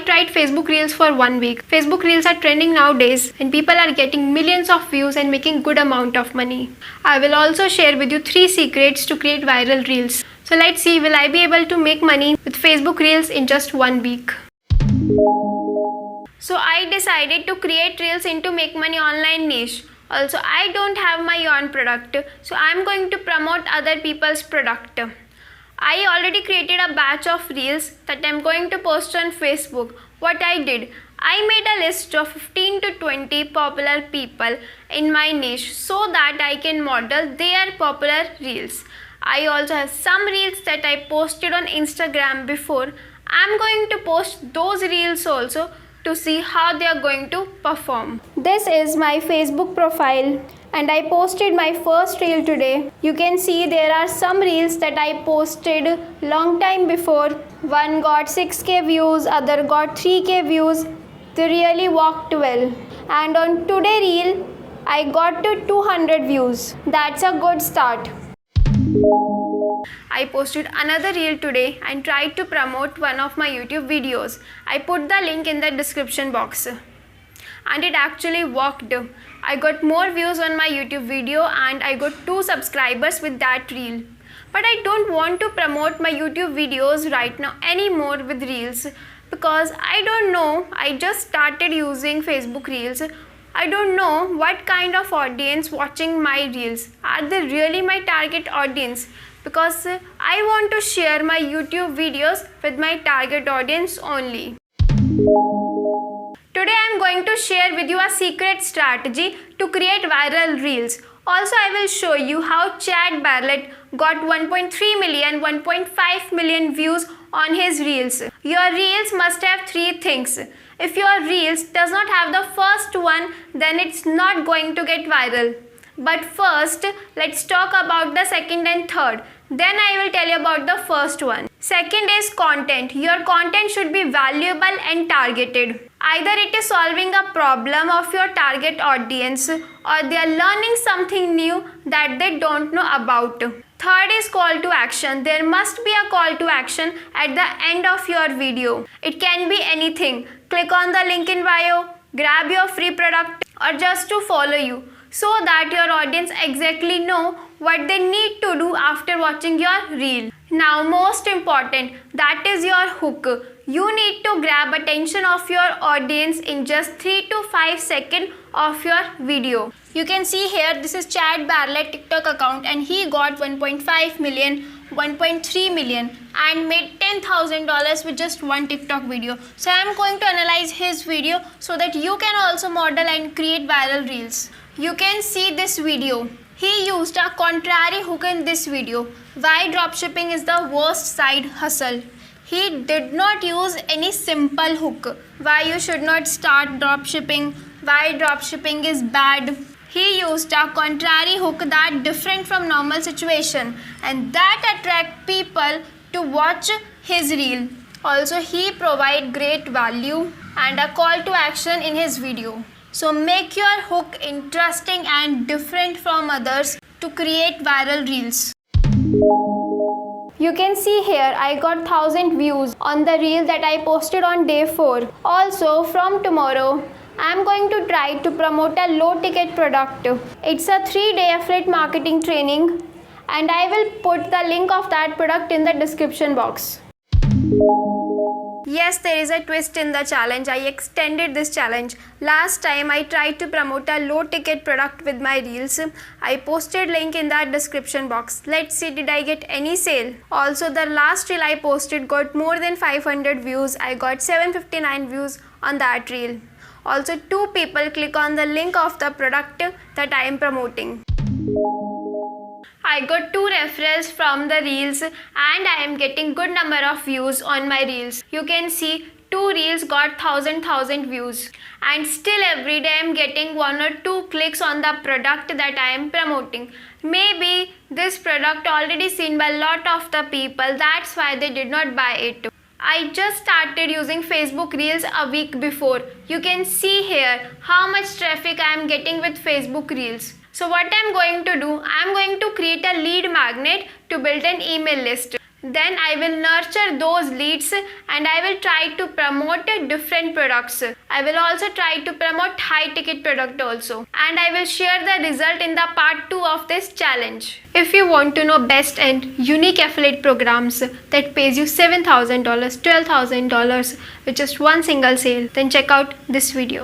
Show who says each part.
Speaker 1: tried Facebook Reels for 1 week. Facebook Reels are trending nowadays and people are getting millions of views and making good amount of money. I will also share with you 3 secrets to create viral reels. So let's see, will I be able to make money with Facebook Reels in just 1 week? So I decided to create reels into make money online niche. Also, I don't have my own product, so I'm going to promote other people's product. I already created a batch of reels that I'm going to post on Facebook. What I did, I made a list of 15 to 20 popular people in my niche so that I can model their popular reels. I also have some reels that I posted on Instagram before. I'm going to post those reels also to see how they are going to perform. This is my Facebook profile and I posted my first reel today. You can see there are some reels that I posted long time before. One got 6k views, other got 3k views. They really worked well. And on today reel, I got to 200 views. That's a good start. I posted another reel today and tried to promote one of my YouTube videos. I put the link in the description box. And it actually worked. I got more views on my YouTube video and I got 2 subscribers with that reel. But I don't want to promote my YouTube videos right now anymore with reels because I don't know. I just started using Facebook Reels. I don't know what kind of audience watching my reels. Are they really my target audience? Because I want to share my YouTube videos with my target audience only. Today I am going to share with you a secret strategy to create viral reels. Also I will show you how Chad Bartlett got 1.3 million, 1.5 million views on his reels. Your reels must have 3 things. If your reels does not have the first one, then it's not going to get viral. But first, let's talk about the second and third. Then I will tell you about the first one. Second is content. Your content should be valuable and targeted. Either it is solving a problem of your target audience or they are learning something new that they don't know about. Third is call to action. There must be a call to action at the end of your video. It can be anything. Click on the link in bio, grab your free product or just to follow you, so that your audience exactly know what they need to do after watching your reel. Now most important, that is your hook. You need to grab attention of your audience in just 3 to 5 seconds of your video. You can see here, this is Chad Bartlett TikTok account and he got 1.5 million, 1.3 million and made $10,000 with just one TikTok video. So I am going to analyze his video so that you can also model and create viral reels. You can see this video. He used a contrary hook in this video. Why dropshipping is the worst side hustle. He did not use any simple hook. Why you should not start dropshipping. Why dropshipping is bad. He used a contrary hook that different from normal situation and that attract people to watch his reel. Also he provide great value and a call to action in his video. So make your hook interesting and different from others to create viral reels. You can see here I got 1000 views on the reel that I posted on day 4. Also from tomorrow I am going to try to promote a low ticket product. It's a 3-day affiliate marketing training and I will put the link of that product in the description box. Yes, there is a twist in the challenge. I extended this challenge. Last time I tried to promote a low ticket product with my reels. I posted link in that description box. Let's see, did I get any sale? Also the last reel I posted got more than 500 views. I got 759 views on that reel. Also 2 people click on the link of the product that I am promoting. I got 2 referrals from the reels and I am getting good number of views on my reels. You can see 2 reels got 1000 views and still every day I am getting 1 or 2 clicks on the product that I am promoting. Maybe this product already seen by a lot of the people, that's why they did not buy it. I just started using Facebook Reels a week before. You can see here how much traffic I am getting with Facebook Reels. So what I am going to do, I am going to create a lead magnet to build an email list. Then I will nurture those leads and I will try to promote different products. I will also try to promote high ticket product also, and I will share the result in the part 2 of this challenge. If you want to know best and unique affiliate programs that pays you $7,000, $12,000 with just one single sale, then check out this video.